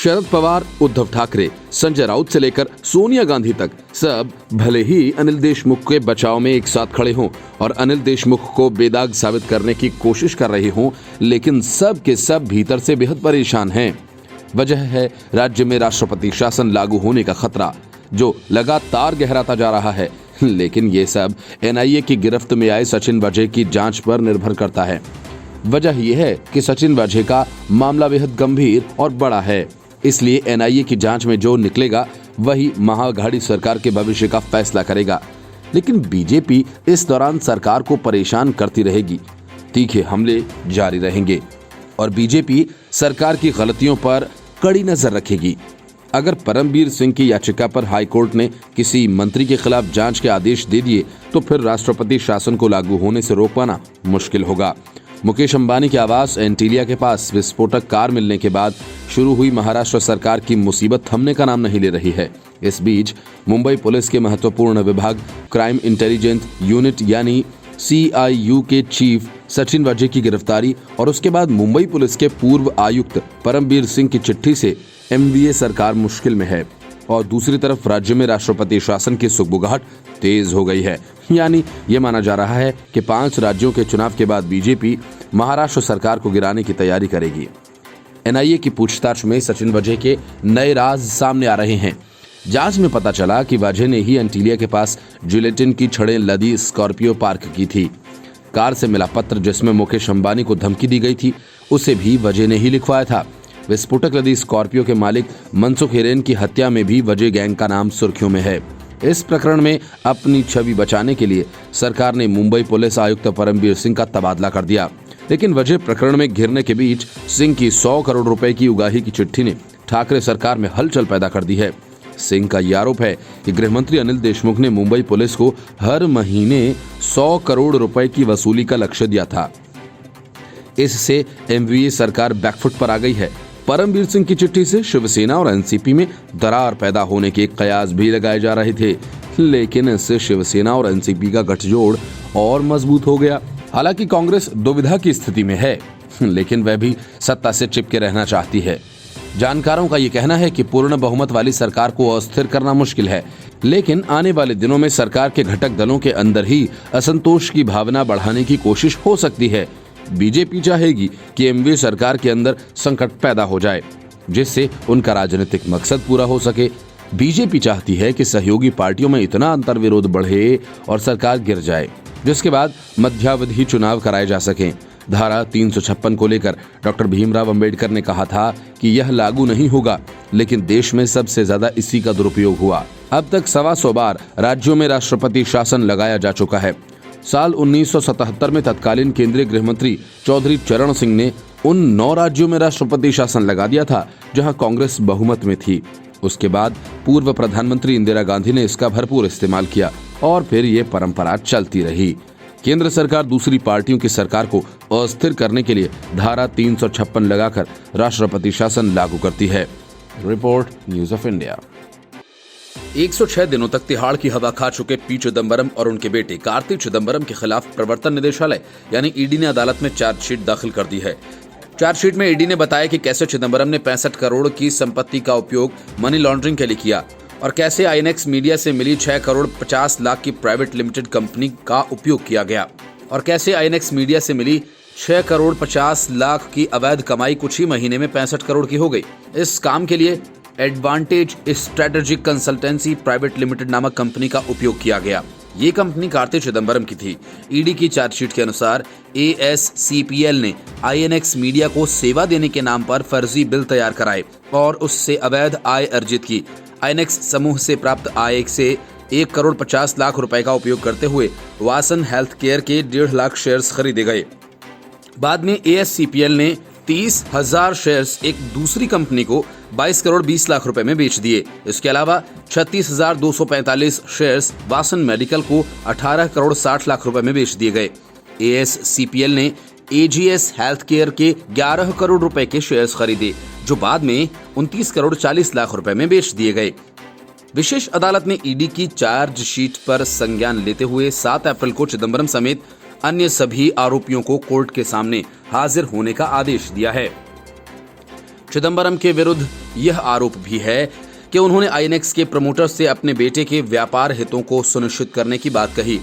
शरद पवार, उद्धव ठाकरे, संजय राउत से लेकर सोनिया गांधी तक सब भले ही अनिल देशमुख के बचाव में एक साथ खड़े हों और अनिल देशमुख को बेदाग साबित करने की कोशिश कर रहे हों, लेकिन सब के सब भीतर से बेहद परेशान हैं। वजह है राज्य में राष्ट्रपति शासन लागू होने का खतरा, जो लगातार गहराता जा रहा है। लेकिन ये सब एनआईए की गिरफ्त में आए सचिन वाजे की जांच पर निर्भर करता है। वजह यह है कि सचिन वाजे का मामला बेहद गंभीर और बड़ा है, इसलिए एनआईए की जांच में जो निकलेगा वही महाअघाड़ी सरकार के भविष्य का फैसला करेगा। लेकिन बीजेपी इस दौरान सरकार को परेशान करती रहेगी, तीखे हमले जारी रहेंगे और बीजेपी सरकार की गलतियों पर कड़ी नजर रखेगी। अगर परमबीर सिंह की याचिका पर हाईकोर्ट ने किसी मंत्री के खिलाफ जांच के आदेश दे दिए तो फिर राष्ट्रपति शासन को लागू होने से रोक पाना मुश्किल होगा। मुकेश अंबानी के आवास एंटीलिया के पास विस्फोटक कार मिलने के बाद शुरू हुई महाराष्ट्र सरकार की मुसीबत थमने का नाम नहीं ले रही है। इस बीच मुंबई पुलिस के महत्वपूर्ण विभाग क्राइम इंटेलिजेंस यूनिट यानी CIU के चीफ सचिन वाजे की गिरफ्तारी और उसके बाद मुंबई पुलिस के पूर्व आयुक्त परमबीर सिंह की चिट्ठी से MVA सरकार मुश्किल में है और दूसरी तरफ राज्य में राष्ट्रपति शासन की सुगबुगाहट तेज हो गई है। यानी ये माना जा रहा है कि 5 राज्यों के चुनाव के बाद बीजेपी महाराष्ट्र सरकार को गिराने की तैयारी करेगी। एनआईए की पूछताछ में सचिन वाजे के नए राज सामने आ रहे हैं। जांच में पता चला कि वाजे ने ही एंटीलिया के पास जिलेटिन की छड़ें लदी स्कॉर्पियो पार्क की थी। कार से मिला पत्र जिसमें मुकेश अंबानी को धमकी दी गई थी, उसे भी वाजे ने ही लिखवाया था। विस्फोटक लदी स्कॉर्पियो के मालिक मनसुख हिरेन की हत्या में भी वाजे गैंग का नाम सुर्खियों में है। इस प्रकरण में अपनी छवि बचाने के लिए सरकार ने मुंबई पुलिस आयुक्त परमबीर सिंह का तबादला कर दिया। लेकिन वाजे प्रकरण में घिरने के बीच सिंह की 100 करोड़ रुपए की उगाही की चिट्ठी ने ठाकरे सरकार में हलचल पैदा कर दी है। सिंह का यह आरोप है कि गृहमंत्री अनिल देशमुख ने मुंबई पुलिस को हर महीने 100 करोड़ रुपए की वसूली का लक्ष्य दिया था। इससे MVA सरकार बैकफुट पर आ गई है। परमबीर सिंह की चिट्ठी से शिवसेना और एनसीपी में दरार पैदा होने के कयास भी लगाए जा रहे थे, लेकिन इससे शिवसेना और एनसीपी का गठजोड़ और मजबूत हो गया। हालांकि कांग्रेस दुविधा की स्थिति में है, लेकिन वह भी सत्ता से चिपके रहना चाहती है। जानकारों का ये कहना है कि पूर्ण बहुमत वाली सरकार को अस्थिर करना मुश्किल है, लेकिन आने वाले दिनों में सरकार के घटक दलों के अंदर ही असंतोष की भावना बढ़ाने की कोशिश हो सकती है। बीजेपी चाहेगी कि MVA सरकार के अंदर संकट पैदा हो जाए, जिससे उनका राजनीतिक मकसद पूरा हो सके। बीजेपी चाहती है कि सहयोगी पार्टियों में इतना अंतर्विरोध बढ़े और सरकार गिर जाए, जिसके बाद मध्यावधि चुनाव कराए जा सकें। धारा 356 को लेकर डॉक्टर भीमराव अंबेडकर ने कहा था कि यह लागू नहीं होगा, लेकिन देश में सबसे ज्यादा इसी का दुरुपयोग हुआ। अब तक 125 बार राज्यों में राष्ट्रपति शासन लगाया जा चुका है। साल 1977 में तत्कालीन केंद्रीय गृह मंत्री चौधरी चरण सिंह ने उन 9 राज्यों में राष्ट्रपति शासन लगा दिया था जहां कांग्रेस बहुमत में थी। उसके बाद पूर्व प्रधानमंत्री इंदिरा गांधी ने इसका भरपूर इस्तेमाल किया और फिर ये परंपरा चलती रही। केंद्र सरकार दूसरी पार्टियों की सरकार को अस्थिर करने के लिए धारा 356 लगाकर राष्ट्रपति शासन लागू करती है। Report news of India. 106 दिनों तक तिहाड़ की हवा खा चुके पी चिदम्बरम और उनके बेटे कार्ति चिदम्बरम के खिलाफ प्रवर्तन निदेशालय यानी ईडी ने अदालत में चार्जशीट दाखिल कर दी है। चार्जशीट में ईडी ने बताया कि कैसे चिदम्बरम ने 65 करोड़ की संपत्ति का उपयोग मनी लॉन्ड्रिंग के लिए किया और कैसे आईएनएक्स मीडिया से मिली 6 करोड़ 50 लाख की प्राइवेट लिमिटेड कंपनी का उपयोग किया गया और कैसे आईएनएक्स मीडिया से मिली 6 करोड़ 50 लाख की अवैध कमाई कुछ ही महीने में 65 करोड़ की हो गई। इस काम के लिए advantage strategic consultancy private limited नामक कंपनी का उपयोग किया गया। ये कंपनी कार्ति चिदम्बरम की थी। ईडी की चार्जशीट के अनुसार ASCPL ने आईएनएक्स मीडिया को सेवा देने के नाम पर फर्जी बिल तैयार कराए और उससे अवैध आय अर्जित की। आईएनएक्स समूह से प्राप्त आय से 1 करोड़ 50 लाख रुपए का उपयोग करते हुए वासन हेल्थ केयर के 1.5 लाख शेयर्स खरीदे गए। बाद में ASCPL ने 30,000 शेयर्स एक दूसरी कंपनी को 22 करोड़ 20 लाख रुपए में बेच दिए। इसके अलावा 36,245 शेयर्स वासन मेडिकल को 18 करोड़ 60 लाख रुपए में बेच दिए गए। ASCPL ने AGS हेल्थ केयर के 11 करोड़ रुपए के शेयर्स खरीदे, जो बाद में 29 करोड़ 40 लाख रुपए में बेच दिए गए। विशेष अदालत ने ईडी की चार्जशीट पर संज्ञान लेते हुए 7 अप्रैल को चिदम्बरम समेत अन्य सभी आरोपियों को कोर्ट के सामने हाजिर होने का आदेश दिया है। चिदंबरम के विरुद्ध यह आरोप भी है कि उन्होंने आईएनएक्स के प्रमोटर्स से अपने बेटे के व्यापार हितों को सुनिश्चित करने की बात कही।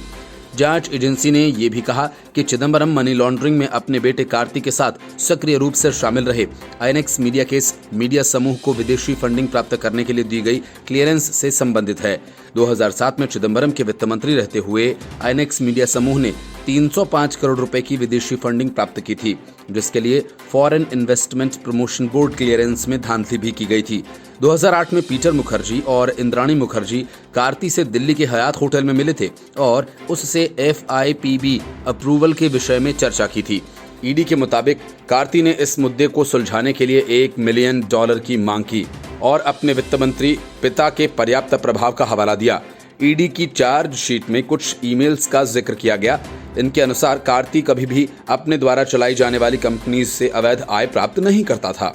जांच एजेंसी ने यह भी कहा कि चिदंबरम मनी लॉन्ड्रिंग में अपने बेटे कार्ति के साथ सक्रिय रूप से शामिल रहे। आईएनएक्स मीडिया केस मीडिया समूह को विदेशी फंडिंग प्राप्त करने के लिए दी गई क्लियरेंस से संबंधित है। 2007 में चिदंबरम के वित्त मंत्री रहते हुए आईएनएक्स मीडिया समूह ने 305 करोड़ रुपए की विदेशी फंडिंग प्राप्त की थी, जिसके लिए foreign investment promotion board clearance में धांधली भी की गई थी। 2008 में पीटर मुखर्जी और इंद्राणी मुखर्जी कार्ति से दिल्ली के हयात होटल में मिले थे और उससे FIPB अप्रूवल के विषय में चर्चा की थी। ईडी के मुताबिक कार्ति ने इस मुद्दे को सुलझाने के लिए $1 मिलियन की मांग की और अपने वित्त मंत्री पिता के पर्याप्त प्रभाव का हवाला दिया। ईडी की चार्जशीट में कुछ ईमेल्स का जिक्र किया गया। इनके अनुसार कार्ति कभी भी अपने द्वारा चलाई जाने वाली कंपनीज से अवैध आय प्राप्त नहीं करता था।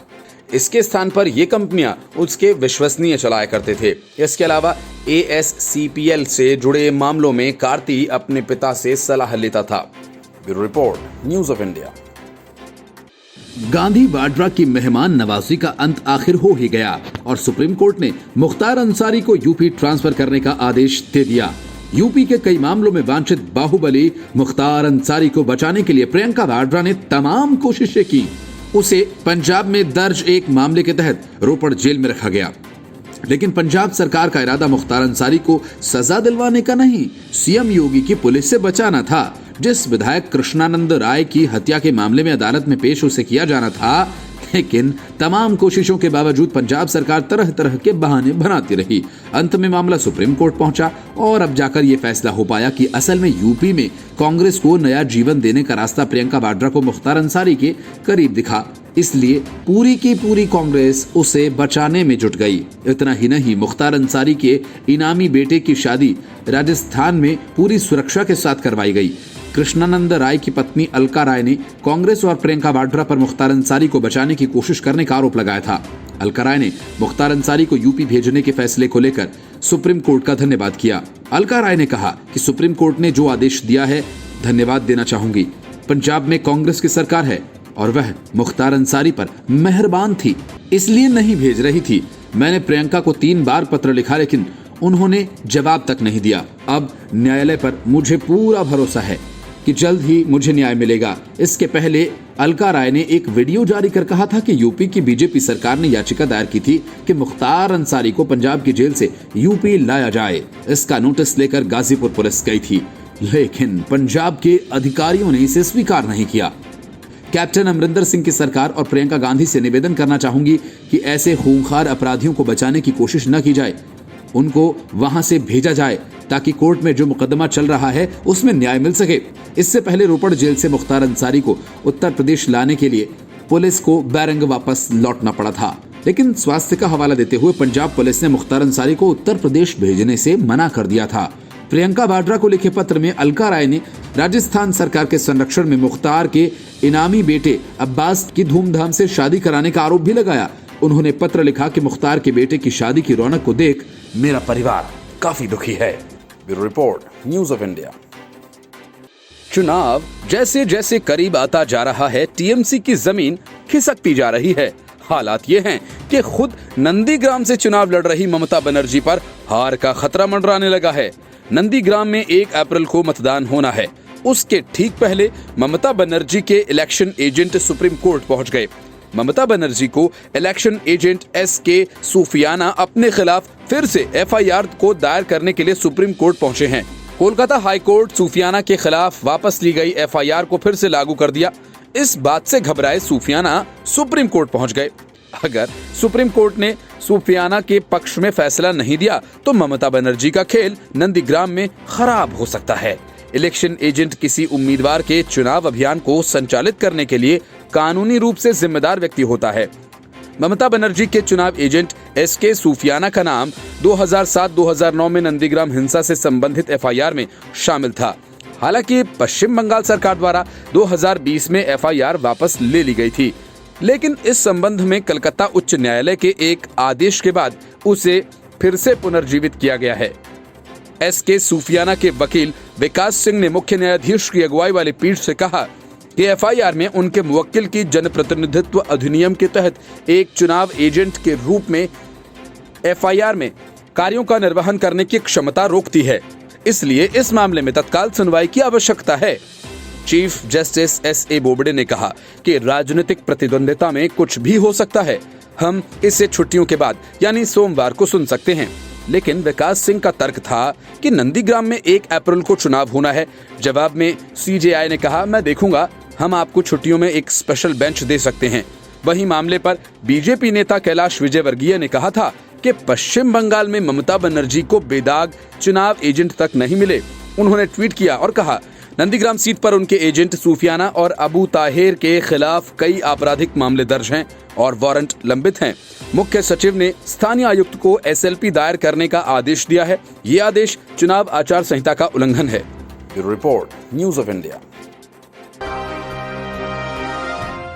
इसके स्थान पर ये कंपनियां उसके विश्वसनीय चलाया करते थे। इसके अलावा ASCPL से जुड़े मामलों में कार्ति अपने पिता से सलाह लेता था। Bureau report, news of India. Gandhi Vadra की मेहमान नवाजी का अंत आखिर हो ही गया और सुप्रीम कोर्ट ने मुख्तार अंसारी को यूपी ट्रांसफर करने का आदेश दे दिया। यूपी के कई मामलों में वांछित बाहुबली मुख्तार अंसारी को बचाने के लिए प्रियंका वाड्रा ने तमाम कोशिशें की। उसे पंजाब में दर्ज एक मामले के तहत रोपड़ जेल में रखा गया, लेकिन पंजाब सरकार का इरादा मुख्तार अंसारी को सजा दिलवाने का नहीं, सीएम योगी की पुलिस से बचाना था। जिस विधायक कृष्णानंद राय की हत्या के मामले में अदालत में पेश उसे किया जाना था, लेकिन तमाम कोशिशों के बावजूद पंजाब सरकार तरह तरह के बहाने बनाती रही। अंत में मामला सुप्रीम कोर्ट पहुंचा और अब जाकर यह फैसला हो पाया कि असल में यूपी में कांग्रेस को नया जीवन देने का रास्ता प्रियंका वाड्रा को मुख्तार अंसारी के करीब दिखा, इसलिए पूरी की पूरी कांग्रेस उसे बचाने में जुट गई। इतना ही नहीं, मुख्तार अंसारी के इनामी बेटे की शादी राजस्थान में पूरी सुरक्षा के साथ करवाई गई। कृष्णानंद राय की पत्नी अलका राय ने कांग्रेस और प्रियंका वाड्रा पर मुख्तार अंसारी को बचाने की कोशिश करने का आरोप लगाया था। अलका राय ने मुख्तार अंसारी को यूपी भेजने के फैसले को लेकर सुप्रीम कोर्ट का धन्यवाद किया। अलका राय ने कहा कि सुप्रीम कोर्ट ने जो आदेश दिया है, धन्यवाद देना चाहूंगी। पंजाब में कांग्रेस की सरकार है और वह मुख्तार अंसारी पर मेहरबान थी, इसलिए नहीं भेज रही थी। मैंने प्रियंका को 3 बार पत्र लिखा, लेकिन उन्होंने जवाब तक नहीं दिया। अब न्यायालय पर मुझे पूरा भरोसा है कि जल्द ही मुझे न्याय मिलेगा। इसके पहले अलका राय ने एक वीडियो जारी कर कहा था कि यूपी की बीजेपी सरकार ने याचिका दायर की थी कि मुख्तार अंसारी को पंजाब की जेल से यूपी लाया जाए। इसका नोटिस लेकर गाजीपुर पुलिस गई थी, लेकिन पंजाब के अधिकारियों ने इसे स्वीकार नहीं किया। कैप्टन अमरिंदर सिंह की सरकार और प्रियंका गांधी से निवेदन करना चाहूंगी कि ऐसे खूंखार अपराधियों को बचाने की कोशिश न की जाए, उनको वहां से भेजा जाए ताकि कोर्ट में जो मुकदमा चल रहा है उसमें न्याय मिल सके। इससे पहले रोपड़ जेल से मुख्तार अंसारी को उत्तर प्रदेश लाने के लिए पुलिस को बैरंग वापस लौटना पड़ा था, लेकिन स्वास्थ्य का हवाला देते हुए पंजाब पुलिस ने मुख्तार अंसारी को उत्तर प्रदेश भेजने से मना कर दिया था। प्रियंका वाड्रा को लिखे पत्र में अलका राय ने राजस्थान सरकार के संरक्षण में मुख्तार के इनामी बेटे अब्बास की धूमधाम से शादी कराने का आरोप भी लगाया। उन्होंने पत्र लिखा कि मुख्तार के बेटे की शादी की रौनक को देख मेरा परिवार काफी दुखी है। Bureau report, news of India. चुनाव जैसे जैसे करीब आता जा रहा है, टीएमसी की जमीन खिसकती जा रही है। हालात ये हैं कि खुद नंदीग्राम से चुनाव लड़ रही ममता बनर्जी पर हार का खतरा मंडराने लगा है। नंदीग्राम में 1 अप्रैल को मतदान होना है। उसके ठीक पहले ममता बनर्जी के इलेक्शन एजेंट सुप्रीम कोर्ट पहुंच गए। ममता बनर्जी को इलेक्शन एजेंट SK सूफियाना अपने खिलाफ फिर से FIR को दायर करने के लिए सुप्रीम कोर्ट पहुंचे हैं। कोलकाता हाई कोर्ट सूफियाना के खिलाफ वापस ली गई FIR को फिर से लागू कर दिया। इस बात से घबराए सूफियाना सुप्रीम कोर्ट पहुंच गए। अगर सुप्रीम कोर्ट ने सूफियाना के पक्ष में फैसला नहीं दिया तो ममता बनर्जी का खेल नंदीग्राम में खराब हो सकता है। इलेक्शन एजेंट किसी उम्मीदवार के चुनाव अभियान को संचालित करने के लिए कानूनी रूप से जिम्मेदार व्यक्ति होता है। ममता बनर्जी के चुनाव एजेंट SK सूफियाना का नाम 2007-2009 में नंदीग्राम हिंसा से संबंधित FIR में शामिल था। हालांकि पश्चिम बंगाल सरकार द्वारा 2020 में FIR वापस ले ली गई थी, लेकिन इस संबंध में कलकत्ता उच्च न्यायालय के एक आदेश के बाद उसे फिर से पुनर्जीवित किया गया है। SK सूफियाना के वकील विकास सिंह ने मुख्य न्यायाधीश की अगुवाई वाली पीठ से कहा कि एफआईआर में उनके मुवक्किल की जनप्रतिनिधित्व अधिनियम के तहत एक चुनाव एजेंट के रूप में एफआईआर में कार्यों का निर्वहन करने की क्षमता रोकती है। इसलिए इस मामले में तत्काल सुनवाई की आवश्यकता है। Chief justice एस.ए. बोबडे ने कहा कि राजनीतिक प्रतिद्वंदिता में कुछ भी हो सकता है। हम इसे छुट्टियों के बाद यानी सोमवार को सुन सकते हैं। लेकिन विकास सिंह का तर्क था कि नंदीग्राम में 1 अप्रैल को चुनाव होना है। जवाब में सीजेआई ने कहा, मैं देखूंगा, हम आपको छुट्टियों में एक स्पेशल बेंच दे सकते हैं। वहीं मामले पर बीजेपी नेता कैलाश विजयवर्गीय ने कहा था कि पश्चिम बंगाल में ममता बनर्जी को बेदाग चुनाव एजेंट तक नहीं मिले। उन्होंने ट्वीट किया और कहा, नंदीग्राम सीट पर उनके एजेंट सूफियाना और अबू ताहिर के खिलाफ कई आपराधिक मामले दर्ज हैं और वारंट लंबित हैं। मुख्य सचिव ने स्थानीय आयुक्त को एसएलपी दायर करने का आदेश दिया है। ये आदेश चुनाव आचार संहिता का उल्लंघन है। Bureau report, news of India.